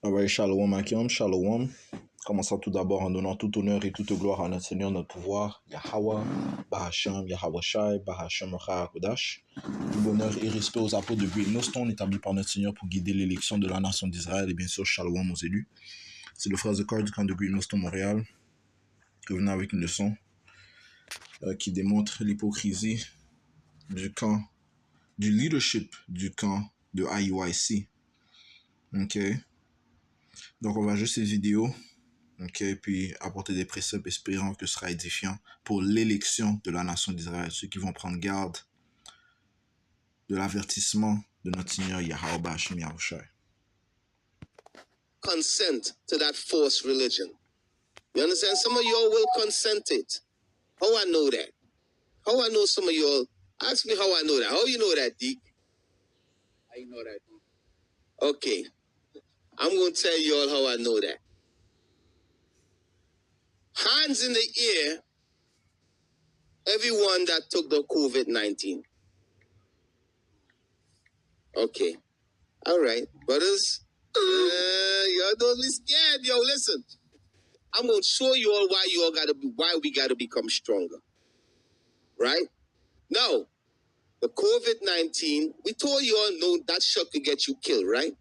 Alright, Shalom Akim, Shalom. Commençons tout d'abord en donnant tout honneur et toute gloire à notre Seigneur, notre pouvoir, Yahweh, Bahasham, Yahweh Shai, Bahasham Kodash. Tout l'honneur et respect aux apôtres de Great Millstone établis par notre Seigneur pour guider l'élection de la nation d'Israël et bien sûr Shalom aux élus. C'est le frère Zekar du camp de Great Millstone Montréal revenant avec une leçon qui démontre l'hypocrisie du leadership du camp de IUIC. Ok. Donc on va juste cette vidéo. Ok, puis apporter des préceptes espérant que ce sera édifiant pour l'élection de la nation d'Israël, ceux qui vont prendre garde de l'avertissement de notre Seigneur Yahweh Bashim Yahushai. Consent to that forced religion. You understand? Some of y'all will consent it. How I know that? How I know some of y'all? Ask me how I know that. How you know that, Deke? How you know that, Deke? Okay. I'm going to tell y'all how I know that. Hands in the air, everyone that took the COVID-19. Okay. All right. Brothers, y'all don't be scared. Yo, listen. I'm going to show you all why we got to become stronger. Right? Now, the COVID-19, we told you all know that shot could get you killed, right?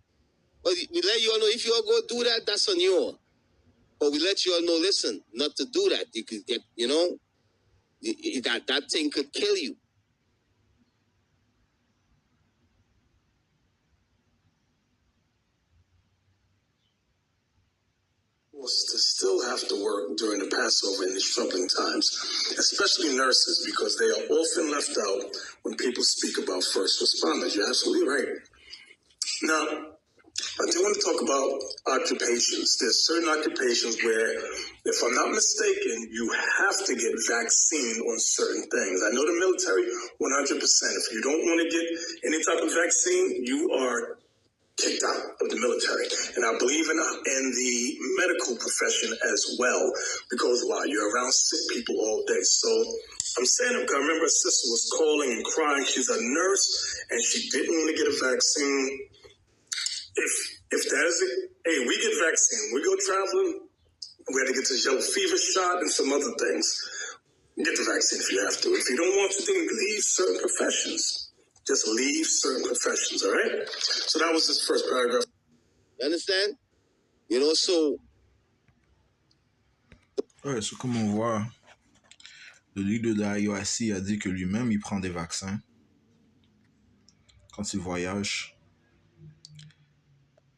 But we let you all know if you all go do that, that's on you all. But we let you all know, listen, not to do that. You could get, that thing could kill you. Was to still have to work during the Passover in these troubling times, especially nurses, because they are often left out when people speak about first responders. You're absolutely right. Now, I do want to talk about occupations. There's certain occupations where, if I'm not mistaken, you have to get vaccine on certain things. I know the military, 100%. If you don't want to get any type of vaccine, you are kicked out of the military. And I believe in the medical profession as well, because why? You're around sick people all day. So I'm saying, I remember a sister was calling and crying. She's a nurse and she didn't want to get a vaccine. If that is it, hey, we get vaccine. We go traveling. We had to get this yellow fever shot and some other things. Get the vaccine if you have to. If you don't want to, then leave certain professions. Just leave certain professions, all right? So that was his first paragraph. You understand? So... Ouais, c'est comme on voit, le leader de l'IUIC a dit que lui-même, il prend des vaccins quand il voyage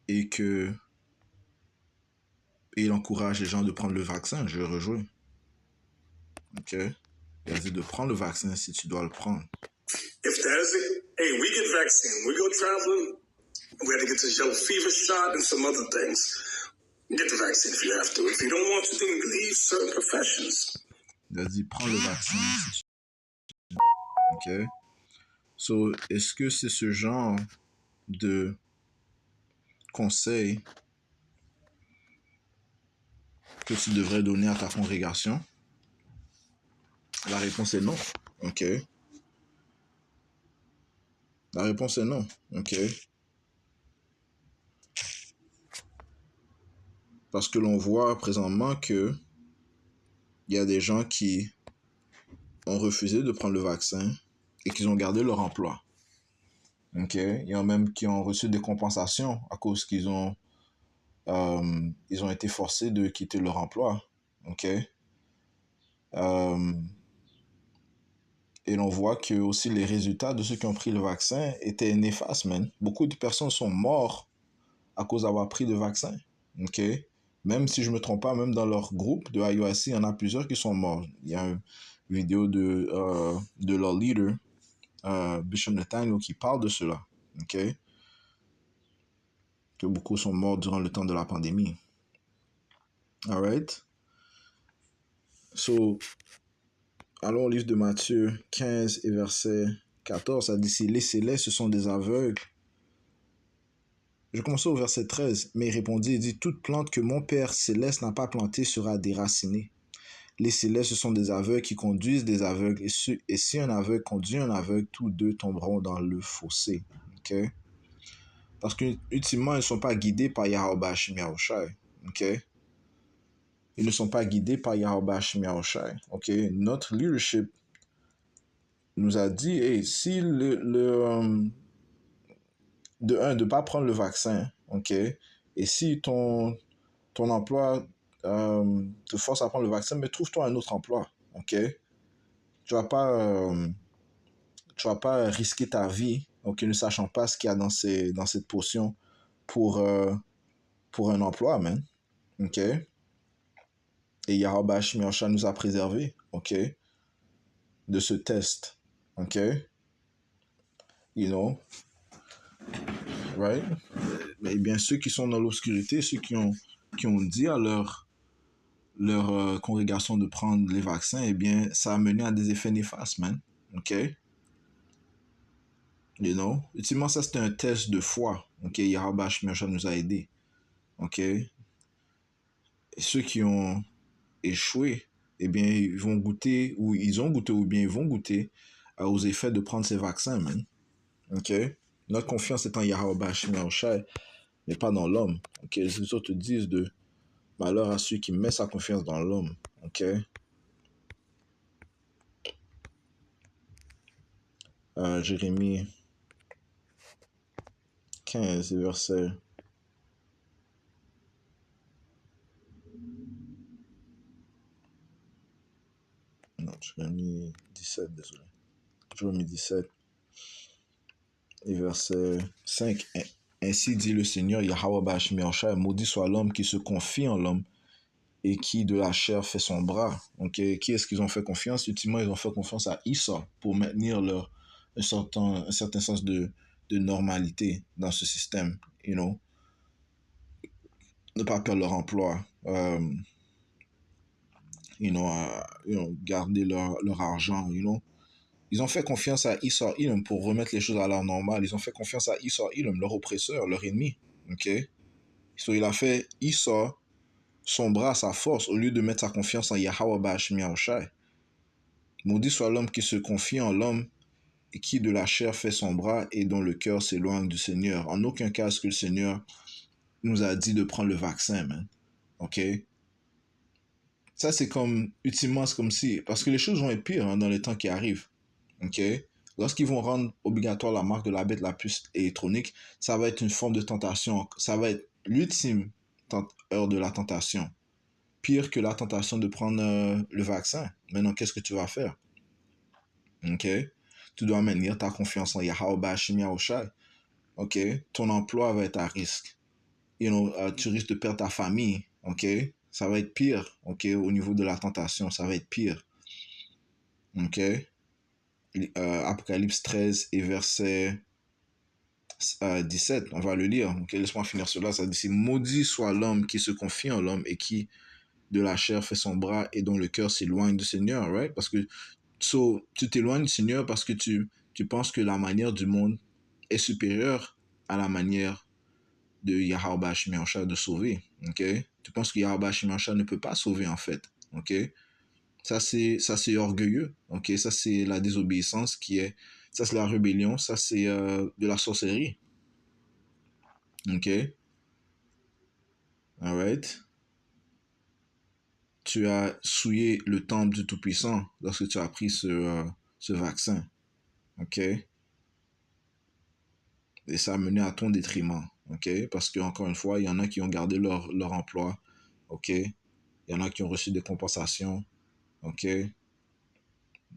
et il encourage les gens de prendre le vaccin. Je le rejoins. Ok? Il a dit de prendre le vaccin si tu dois le prendre. If that is it, hey, we get vaccine. We go traveling. We had to get this yellow fever shot and some other things. Get the vaccine if you have to. If you don't want to, then leave certain professions. Il a dit prends le vaccin si tu... Ok? So, est-ce que c'est ce genre de conseil que tu devrais donner à ta congrégation? La réponse est non. Ok? La réponse est non. Ok? Parce que l'on voit présentement que il y a des gens qui ont refusé de prendre le vaccin et qui ont gardé leur emploi. Ok? Il y en a même qui ont reçu des compensations à cause qu'ils ont été forcés de quitter leur emploi. Ok? Et l'on voit que aussi les résultats de ceux qui ont pris le vaccin étaient néfastes, man. Beaucoup de personnes sont mortes à cause d'avoir pris le vaccin. Ok? Même si je ne me trompe pas, même dans leur groupe de IUIC, il y en a plusieurs qui sont morts. Il y a une vidéo de leur leader, Bishop Nathaniel, qui parle de cela. Ok? Que beaucoup sont morts durant le temps de la pandémie. Alright? So, allons au livre de Matthieu 15 et verset 14. Ça dit, si laissez-les, ce sont des aveugles. Je commence au verset 13. Mais il répondit et dit, toute plante que mon Père céleste n'a pas plantée sera déracinée. Laissez-les, ce sont des aveugles qui conduisent des aveugles. Et si un aveugle conduit un aveugle, tous deux tomberont dans le fossé. Ok? Parce que, ultimement, ils ne sont pas guidés par Yahweh Hashem Yahushai. OK? Ils ne sont pas guidés par Yahweh Hashem Yahushai. OK? Notre leadership nous a dit, hey, si de un, de ne pas prendre le vaccin, OK? Et si ton emploi te force à prendre le vaccin, mais trouve-toi un autre emploi, OK? Tu vas pas risquer ta vie, OK, ne sachant pas ce qu'il y a dans cette potion pour un emploi, man, OK? Et Yahweh Hashem Yahushua nous a préservés, OK, de ce test, OK? You know, right? Eh bien, ceux qui sont dans l'obscurité, ceux qui ont dit à leur congrégation de prendre les vaccins, eh bien, ça a mené à des effets néfastes, man. OK? You know? Ultimement, ça, c'était un test de foi. OK? Yahweh Hashem Yahushua nous a aidés. OK? Et ceux qui ont échoué, eh bien, ils vont goûter, ou ils ont goûté, ou bien ils vont goûter aux effets de prendre ces vaccins, man. OK? Notre confiance est en Yahweh Hashem Yahushua, mais pas dans l'homme. OK? Les autres disent de malheur à celui qui met sa confiance dans l'homme. OK? Jérémie 15, verset... Non, Jérémie 17, désolé. Jérémie 17, et verset 5. Ainsi dit le Seigneur, Yahweh Hashem Yahushua, maudit soit l'homme qui se confie en l'homme et qui de la chair fait son bras. Okay? Qui est-ce qu'ils ont fait confiance? Ultimement, ils ont fait confiance à Issa pour maintenir un certain sens de normalité dans ce système. You know? Ne pas perdre leur emploi. Garder leur argent. You know? Ils ont fait confiance à Issa Ilum pour remettre les choses à leur normale. Ils ont fait confiance à Issa Ilum, leur oppresseur, leur ennemi. Okay? So, il a fait Issa son bras, sa force, au lieu de mettre sa confiance en Yahweh Hashem Yahushai. Maudit soit l'homme qui se confie en l'homme et qui de la chair fait son bras et dont le cœur s'éloigne du Seigneur. En aucun cas est-ce que le Seigneur nous a dit de prendre le vaccin, man. OK? Ça, c'est comme, ultimement, c'est comme si, parce que les choses vont être pires dans les temps qui arrivent. OK? Lorsqu'ils vont rendre obligatoire la marque de la bête, la puce électronique, ça va être une forme de tentation. Ça va être l'ultime heure de la tentation. Pire que la tentation de prendre le vaccin. Maintenant, qu'est-ce que tu vas faire? OK? Tu dois maintenir ta confiance en Yahweh Hashem Yahushai. OK? Ton emploi va être à risque. Tu risques de perdre ta famille. OK? Ça va être pire. OK? Au niveau de la tentation, ça va être pire. OK? Apocalypse 13 et verset 17, on va le lire. Okay? Laisse-moi finir cela. Ça dit, maudit soit l'homme qui se confie en l'homme et qui de la chair fait son bras et dont le cœur s'éloigne du Seigneur, right? Parce que tu t'éloignes du Seigneur parce que tu penses que la manière du monde est supérieure à la manière de Yahweh Hashem Yahushua de sauver, ok? Tu penses que Yahweh Hashem Yahushua ne peut pas sauver, en fait, ok? Ça, c'est orgueilleux, ok? Ça, c'est la désobéissance ça, c'est la rébellion, ça, c'est de la sorcellerie, ok? Alright? Tu as souillé le temple du Tout-Puissant lorsque tu as pris ce vaccin, ok? Et ça a mené à ton détriment, ok? Parce qu'encore une fois, il y en a qui ont gardé leur emploi, ok? Il y en a qui ont reçu des compensations, ok?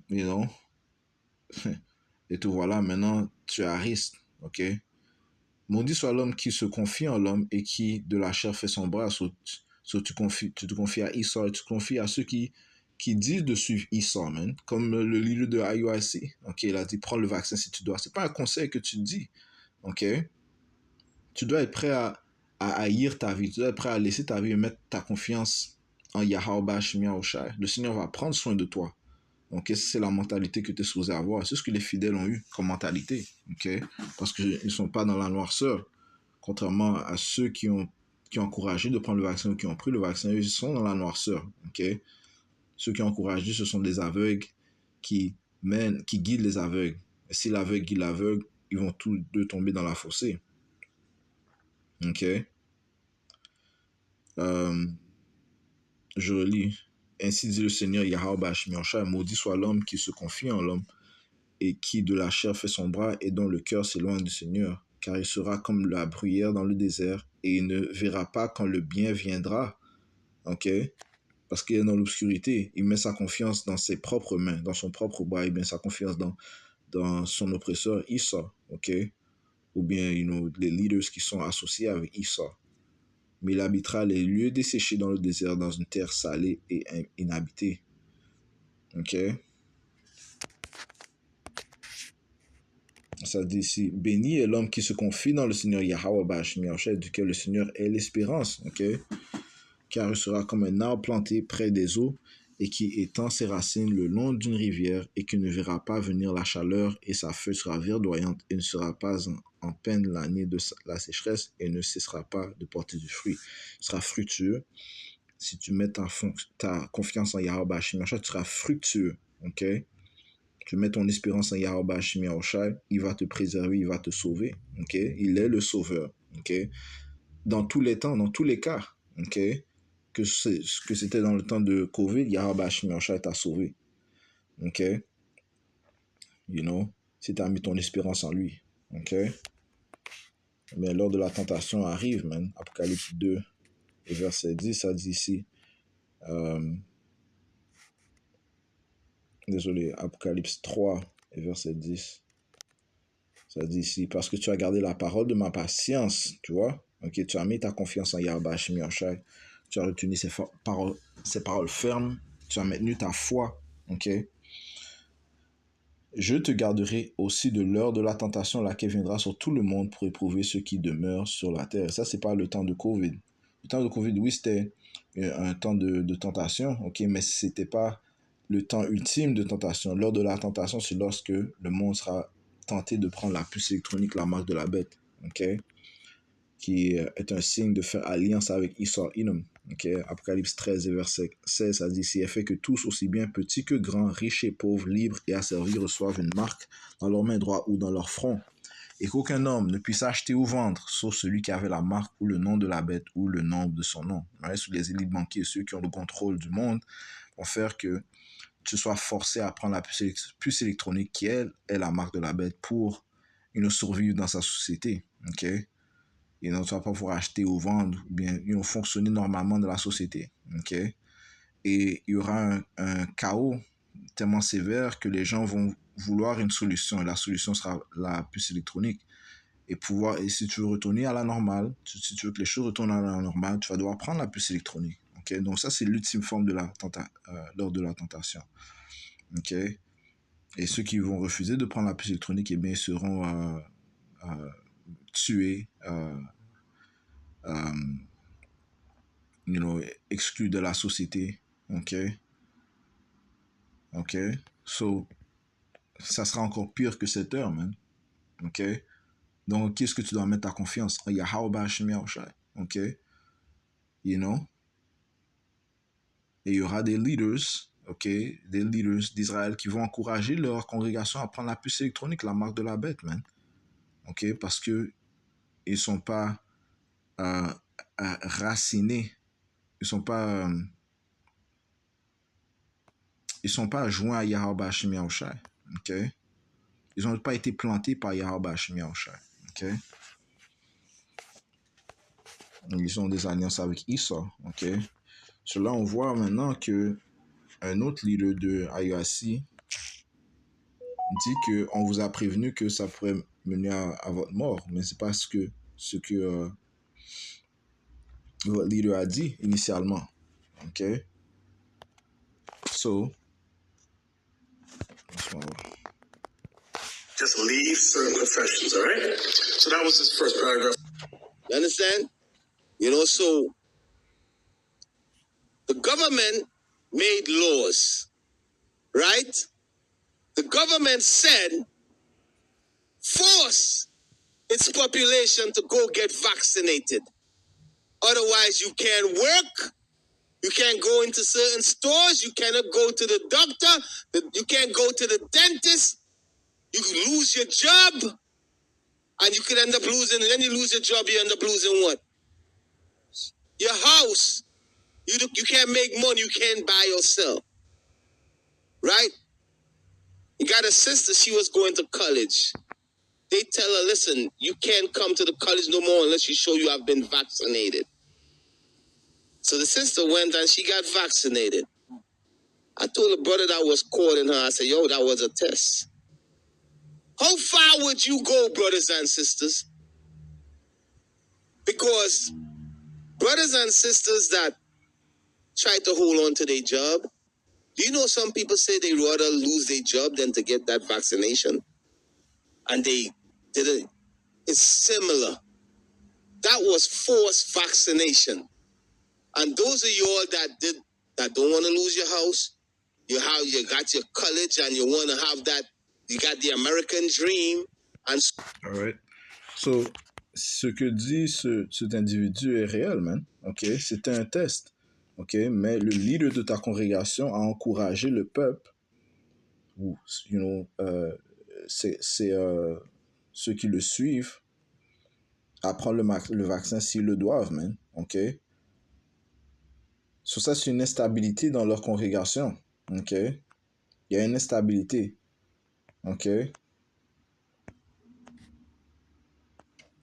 You know? Et tout voilà, maintenant, tu es à risque, ok? Maudit soit l'homme qui se confie en l'homme et qui de la chair fait son bras. Tu te confies à Issa, tu te confies à ceux qui disent de suivre Issa, man. Comme le leader de IUIC, ok? Il a dit, prends le vaccin si tu dois. C'est pas un conseil que tu dis, ok? Tu dois être prêt à haïr ta vie. Tu dois être prêt à laisser ta vie et mettre ta confiance en Yahweh Hashem Yahushai. Le Seigneur va prendre soin de toi. Donc, c'est la mentalité que tu es supposé avoir. C'est ce que les fidèles ont eu comme mentalité. Okay? Parce qu'ils ne sont pas dans la noirceur. Contrairement à ceux qui ont encouragé de prendre le vaccin ou qui ont pris le vaccin, ils sont dans la noirceur. Okay? Ceux qui ont encouragé, ce sont des aveugles qui guident les aveugles. Et si l'aveugle guide l'aveugle, ils vont tous deux tomber dans la fossée. Ok. Je relis. Ainsi dit le Seigneur Yahweh Bashim Yahushua, maudit soit l'homme qui se confie en l'homme et qui de la chair fait son bras et dont le cœur s'éloigne du Seigneur, car il sera comme la bruyère dans le désert et il ne verra pas quand le bien viendra. Ok? Parce qu'il est dans l'obscurité, il met sa confiance dans ses propres mains, dans son propre bras, il met sa confiance dans son oppresseur Esau, ok? Ou bien les leaders qui sont associés avec Esau. Mais il habitera les lieux desséchés dans le désert, dans une terre salée et inhabitée. Ok? Ça dit ici, béni est l'homme qui se confie dans le Seigneur Yahweh Bashim Yahushua, duquel le Seigneur est l'espérance. Ok? Car il sera comme un arbre planté près des eaux et qui étend ses racines le long d'une rivière et qui ne verra pas venir la chaleur et sa feuille sera verdoyante et ne sera pas en peine l'année de la sécheresse et ne cessera pas de porter du fruit. Il sera fructueux. Si tu mets ta confiance en Yahweh Bashim Yahushua, tu seras fructueux. Ok? Tu mets ton espérance en Yahweh Bashim Yahushua, il va te préserver, il va te sauver. Ok? Il est le sauveur. Ok? Dans tous les temps, dans tous les cas. Ok? Que c'était dans le temps de COVID, Yahweh Bashim Yahushua t'a sauvé. Ok? You know? Si tu as mis ton espérance en lui. Ok? Mais lors de la tentation arrive, man. Apocalypse 2 et verset 10, ça dit ici. Désolé, Apocalypse 3 et verset 10. Ça dit ici, parce que tu as gardé la parole de ma patience, tu vois? Ok, tu as mis ta confiance en Yahweh Bashim Yahushua. Tu as retenu ses paroles fermes. Tu as maintenu ta foi. Ok? Je te garderai aussi de l'heure de la tentation laquelle viendra sur tout le monde pour éprouver ceux qui demeurent sur la terre. Ça, c'est pas le temps de Covid. Le temps de Covid, oui, c'était un temps de tentation, ok, mais c'était pas le temps ultime de tentation. L'heure de la tentation, c'est lorsque le monde sera tenté de prendre la puce électronique, la marque de la bête, ok, qui est un signe de faire alliance avec Esau Edom. Okay. Apocalypse 13 et verset 16, ça dit, si elle fait que tous, aussi bien petits que grands, riches et pauvres, libres et asservis, reçoivent une marque dans leur main droite ou dans leur front, et qu'aucun homme ne puisse acheter ou vendre, sauf celui qui avait la marque ou le nom de la bête ou le nombre de son nom. Sous les élites banquiers, ceux qui ont le contrôle du monde, vont faire que tu sois forcé à prendre la puce électronique qui, elle, est la marque de la bête pour survivre dans sa société. Okay? Et donc, tu vas pas pouvoir acheter ou vendre, ou bien fonctionner normalement dans la société. Okay? Et il y aura un chaos tellement sévère que les gens vont vouloir une solution. Et la solution sera la puce électronique. Et si tu veux retourner à la normale, si tu veux que les choses retournent à la normale, tu vas devoir prendre la puce électronique. Okay? Donc ça, c'est l'ultime forme de lors de la tentation. Okay? Et ceux qui vont refuser de prendre la puce électronique, eh bien, ils seront tués, exclus de la société. Ok? Ok? So, ça sera encore pire que cette heure, man. Ok? Donc, qu'est-ce que tu dois mettre ta confiance? En Yahweh Bashim Yahushua. Ok? You know? Et il y aura des leaders, ok? Des leaders d'Israël qui vont encourager leur congrégation à prendre la puce électronique, la marque de la bête, man. Ok? Parce que ils sont pas racinés. Ils sont pas joints à Yahweh Bashim Yahushua. Ok? Ils n'ont pas été plantés par Yahweh Bashim Yahushua. Ok? Ils ont des alliances avec Esau. Ok? Cela, on voit maintenant que un autre leader de IUIC dit qu'on vous a prévenu que ça pourrait mener à votre mort, mais c'est pas ce que votre leader a dit initialement. Ok? So, just leave certain professions, all right? So that was his first paragraph. You understand? So the government made laws, right? The government said, force its population to go get vaccinated. Otherwise, you can't work. You can't go into certain stores. You cannot go to the doctor. You can't go to the dentist. You can lose your job. And you could end up losing, and then you lose your job, you end up losing what? Your house. You can't make money, you can't buy yourself. Right? You got a sister, she was going to college. They tell her, listen, you can't come to the college no more unless you show you have been vaccinated. So the sister went and she got vaccinated. I told the brother that was calling her, I said, yo, that was a test. How far would you go, brothers and sisters? Because brothers and sisters that try to hold on to their job, do you know some people say they rather lose their job than to get that vaccination? And they didn't. It's similar. That was forced vaccination. And those of y'all that don't want to lose your house, you got your college and you want to have that, you got the American dream. And All right. So, ce que dit cet individu est réel, man. OK? C'était un test. OK? Mais le leader de ta congrégation a encouragé le peuple, ou, c'est ceux qui le suivent, à prendre le vaccin s'ils le doivent, man. OK? So, ça, c'est une instabilité dans leur congrégation. OK? Il y a une instabilité. OK?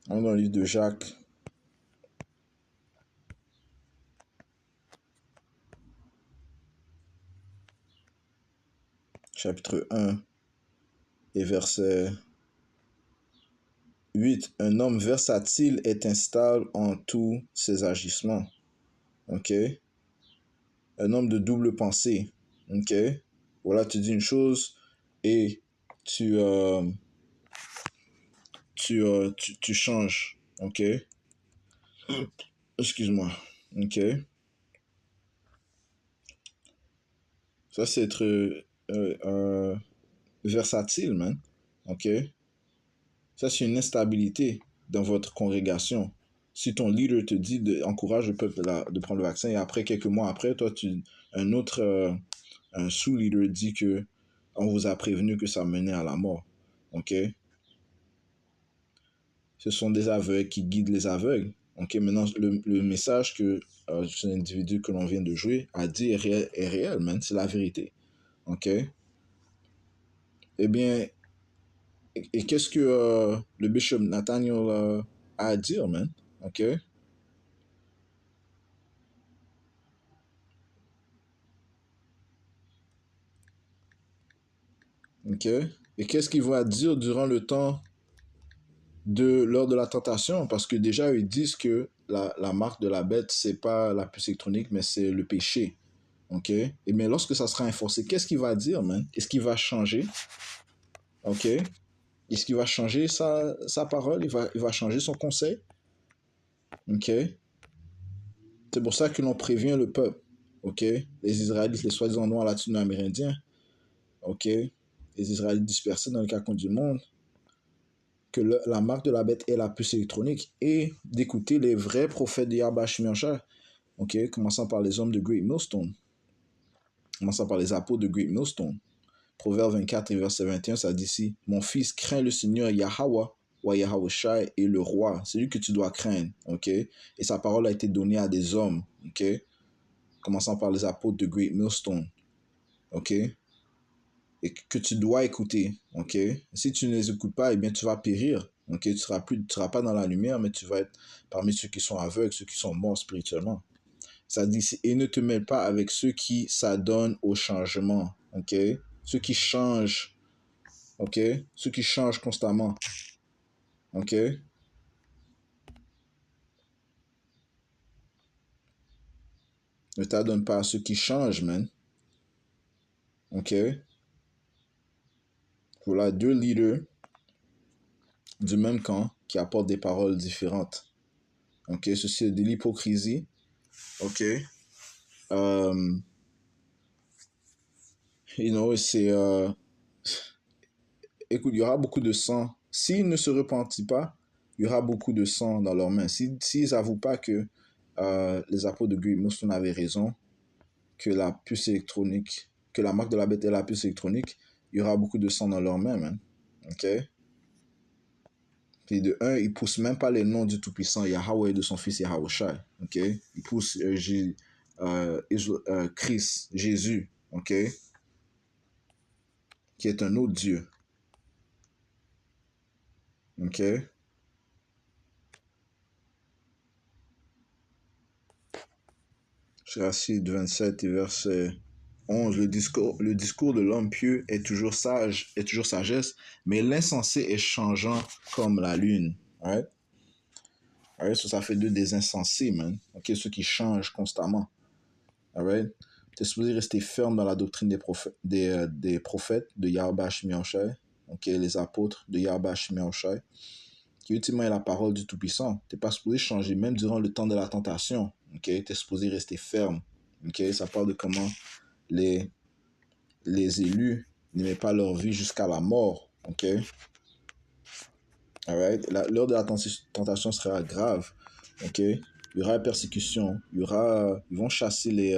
On est dans le livre de Jacques. Chapitre 1 et verset 8. Un homme versatile est instable en tous ses agissements. OK? Un homme de double pensée. OK? Voilà, tu dis une chose et tu changes. OK? Excuse-moi. OK? Ça, c'est être versatile, man. OK? Ça, c'est une instabilité dans votre congrégation. Si ton leader te dit encourage le peuple de prendre le vaccin et après, quelques mois après, toi, un sous-leader dit que on vous a prévenu que ça menait à la mort. OK? Ce sont des aveugles qui guident les aveugles. OK? Maintenant, le message que cet individu que l'on vient de jouer a dit est réel, man. C'est la vérité. OK? Eh bien, et qu'est-ce que le bishop Nathaniel a à dire, man? OK? OK? Et qu'est-ce qu'il va dire durant le temps lors de la tentation? Parce que déjà, ils disent que la marque de la bête, c'est pas la puce électronique, mais c'est le péché. OK? Et bien, lorsque ça sera enforcé, qu'est-ce qu'il va dire, man? Est-ce qu'il va changer? OK? Est-ce qu'il va changer sa parole? Il va changer son conseil? OK? C'est pour ça que l'on prévient le peuple. OK? Les Israélites, les soi-disant noirs latino-amérindiens. OK? Les Israélites dispersés dans le cacon du monde. Que la marque de la bête est la puce électronique. Et d'écouter les vrais prophètes de Yahweh Shemiancha. OK? Commençant par les hommes de Great Millstone. Commençant par les apôtres de Great Millstone. Proverbe 24 et verset 21, ça dit ici, mon fils, crains le Seigneur Yahweh, ou Yahweh Shai, et le roi. C'est lui que tu dois craindre, ok? Et sa parole a été donnée à des hommes, ok? Commençant par les apôtres de Great Millstone, ok? Et que tu dois écouter, ok? Si tu ne les écoutes pas, eh bien, tu vas périr, ok? Tu seras pas dans la lumière, mais tu vas être parmi ceux qui sont aveugles, ceux qui sont morts spirituellement. Ça dit ici, et ne te mêle pas avec ceux qui s'adonnent au changement, ok? Ceux qui changent, ok? Ceux qui changent constamment, ok? Ne t'adonne pas à ceux qui changent, man. Ok? Voilà deux leaders du même camp qui apportent des paroles différentes. Ok? Ceci est de l'hypocrisie. Ok? C'est... Écoute, il y aura beaucoup de sang. S'ils ne se repentent pas, il y aura beaucoup de sang dans leurs mains. S'ils n'avouent pas que les apôtres de Great Millstone avaient raison, que la puce électronique, que la marque de la bête est la puce électronique, il y aura beaucoup de sang dans leurs mains, man. OK? Puis de un, il pousse même pas les noms du Tout-Puissant, Yahweh et de son fils Yahawashi. Ok? Il pousse Christ, Jésus, ok? Qui est un autre Dieu. Ok? Rachid 27 et verset 11, le discours de l'homme pieux est toujours sage, est toujours sagesse, mais l'insensé est changeant comme la lune. Right? Alright? So ça fait deux des insensés, man. Ok? Ceux qui changent constamment. Alright? T'es supposé rester ferme dans la doctrine des prophètes de Yahweh Shemiyahushai, ok? Les apôtres de Yahweh Shemiyahushai, qui ultimement est la parole du Tout-Puissant. T'es pas supposé changer, même durant le temps de la tentation. Ok? T'es supposé rester ferme. Ok? Ça parle de comment les élus n'aimaient pas leur vie jusqu'à la mort. Ok? Alright? L'heure de la tentation sera grave. Ok? Il y aura persécution. Ils vont chasser les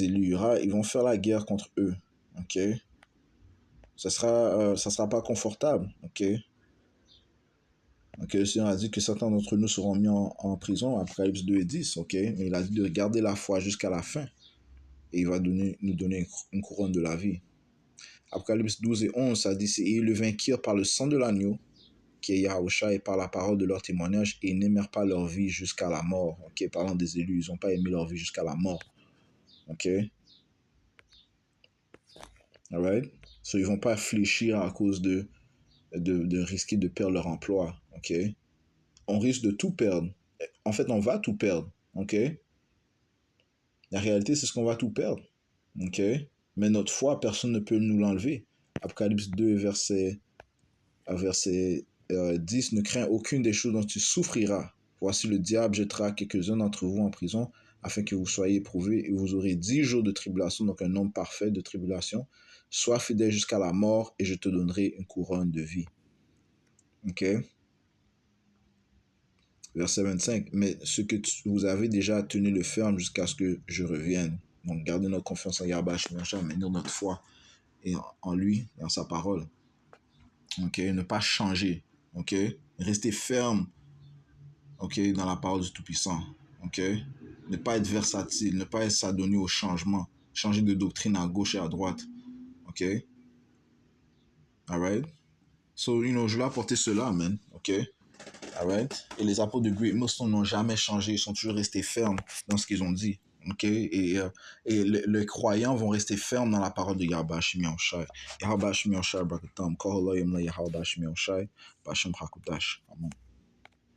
élus. Ils vont faire la guerre contre eux. Ok? Ça sera pas confortable. Ok? Donc, le Seigneur a dit que certains d'entre nous seront mis en prison, Apocalypse 2 et 10, ok? Mais il a dit de garder la foi jusqu'à la fin. Et il va nous donner une couronne de la vie. Apocalypse 12 et 11, ça dit, et ils le vainquirent par le sang de l'agneau, qui est Yahushua, et par la parole de leur témoignage, et ils n'aimèrent pas leur vie jusqu'à la mort. Ok? Parlant des élus, ils n'ont pas aimé leur vie jusqu'à la mort. Ok? Alright? So, ils ne vont pas fléchir à cause de risquer de perdre leur emploi. Ok? On risque de tout perdre. En fait, on va tout perdre. Ok? La réalité, c'est ce qu'on va tout perdre. Ok? Mais notre foi, personne ne peut nous l'enlever. Apocalypse 2, verset 10, ne crains aucune des choses dont tu souffriras. Voici le diable jettera quelques-uns d'entre vous en prison afin que vous soyez éprouvés et vous aurez 10 jours de tribulation, donc un nombre parfait de tribulation. Sois fidèle jusqu'à la mort et je te donnerai une couronne de vie. Ok? Verset 25. Mais ce que vous avez déjà tenu le ferme jusqu'à ce que je revienne. Donc, gardez notre confiance en Yahweh Shemiyahushai, maintenir notre foi et en lui et en sa parole. Ok? Ne pas changer. Ok? Rester ferme. Ok? Dans la parole du Tout-Puissant. Ok? Ne pas être versatile. Ne pas être s'adonner au changement. Changer de doctrine à gauche et à droite. Ok? Alright? So, je voulais apporter cela, man. Ok? Alright? Et les apôtres de Great Millstone n'ont jamais changé. Ils sont toujours restés fermes dans ce qu'ils ont dit. Ok? Et les croyants vont rester fermes dans la parole de Yahweh Shemiyahushai. Yahweh Shemiyahushai, Brakatam, Koholoyim la Yahweh Shemiyahushai, Bashem Hakudash. Amen.